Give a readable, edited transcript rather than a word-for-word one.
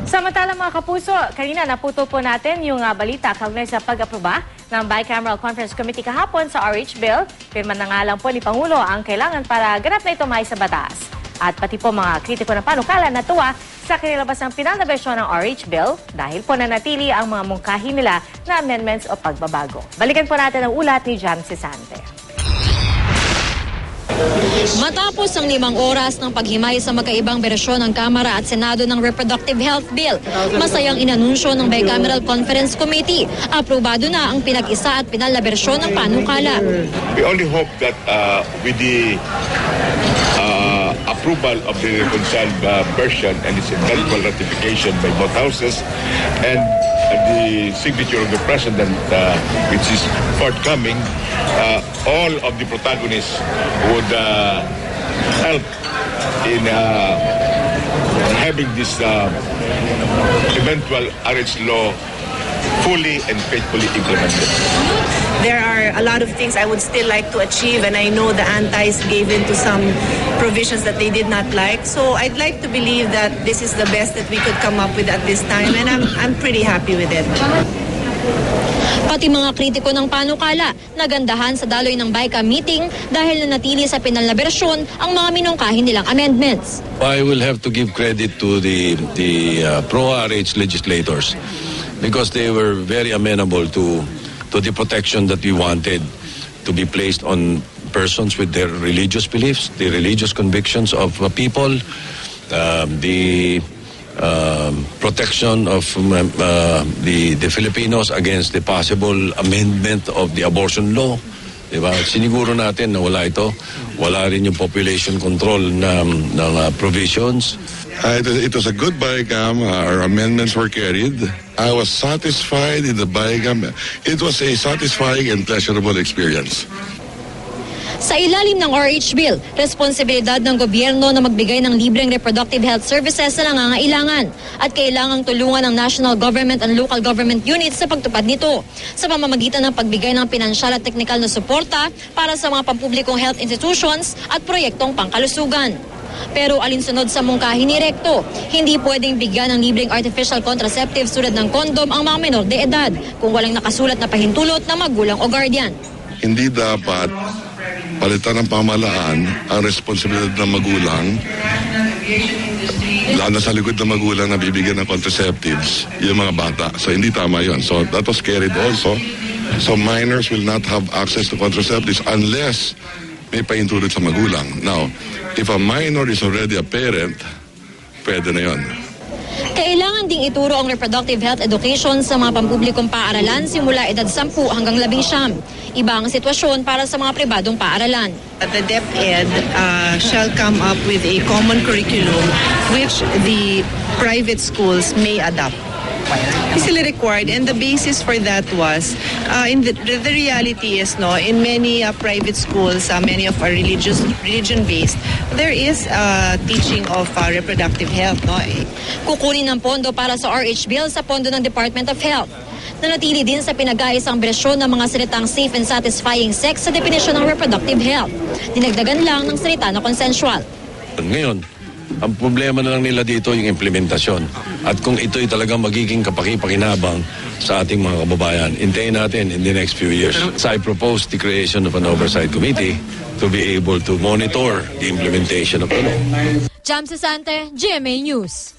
Samantala mga kapuso, kanina naputo po natin yung balita kaugnay sa pag-aproba ng Bicameral Conference Committee kahapon sa RH Bill. Pirma na nga lang po ni Pangulo ang kailangan para ganap na ito may sa batas. At pati po mga kritiko ng panukala natuwa sa kinilabas ng pinal na bersyon ng RH Bill dahil po nanatili ang mga mungkahi nila na amendments o pagbabago. Balikan po natin ang ulat ni Jam Sisante. Matapos ang 5 oras ng paghimay sa magkaibang bersyon ng Kamara at Senado ng Reproductive Health Bill, masayang inanunsyo ng Bicameral Conference Committee. Aprobado na ang pinag-isa at pinal na bersyon ng panukala. We only hope that with the approval of the reconciled version and its eventual ratification by both houses and the signature of the President, which is forthcoming, all of the protagonists would help in having this eventual RH law fully and faithfully implemented. There are a lot of things I would still like to achieve, and I know the antis gave in to some provisions that they did not like. So I'd like to believe that this is the best that we could come up with at this time, and I'm pretty happy with it. Pati mga kritiko ng panukala, nagandahan sa daloy ng BICA meeting dahil nanatili sa pinal na bersyon ang mga minungkahi nilang amendments. I will have to give credit to the pro-RH legislators because they were very amenable to the protection that we wanted to be placed on persons with their religious beliefs, the religious convictions of people, the protection of the Filipinos against the possible amendment of the abortion law. Diba? Siniguro natin na wala ito. Wala rin yung population control ng provisions. It was a good BICAM. Our amendments were carried. I was satisfied in the BICAM. It was a satisfying and pleasurable experience. Sa ilalim ng RH Bill, responsibilidad ng gobyerno na magbigay ng libreng reproductive health services sa nangangailangan at kailangang tulungan ng national government and local government units sa pagtupad nito sa pamamagitan ng pagbigay ng pinansyal at teknikal na suporta para sa mga pampublikong health institutions at proyektong pangkalusugan. Pero alinsunod sa mungkahi ni Recto, hindi pwedeng bigyan ng libreng artificial contraceptives tulad ng kondom ang mga menor de edad kung walang nakasulat na pahintulot ng magulang o guardian. Hindi dapat palitan ng pamahalaan ang responsibilidad ng magulang, lalo sa likod ng magulang na bibigyan ng contraceptives, yung mga bata. So hindi tama yun. So that was carried also. So minors will not have access to contraceptives unless may paintulot sa magulang. Now, if a minor is already a parent, pwede na yun. Kailangan ding ituro ang reproductive health education sa mga pampublikong paaralan simula edad 10 hanggang 19. Iba ang sitwasyon para sa mga pribadong paaralan. The DepEd shall come up with a common curriculum which the private schools may adopt. Easily required, and the basis for that was the reality is in many private schools, many of our religion-based, there is teaching of reproductive health. Kukunin ng pondo para sa RH Bill sa pondo ng Department of Health. Nanatili din sa pinag-aisang bersyon ng mga salitang safe and satisfying sex sa definisyon ng reproductive health. Dinagdagan lang ng salita na consensual. Ngayon, ang problema na lang nila dito yung implementasyon. At kung ito'y talagang magiging kapaki-pakinabang sa ating mga kababayan, hintayin natin in the next few years. So I propose the creation of an oversight committee to be able to monitor the implementation of the law. Jam Sisante, GMA News.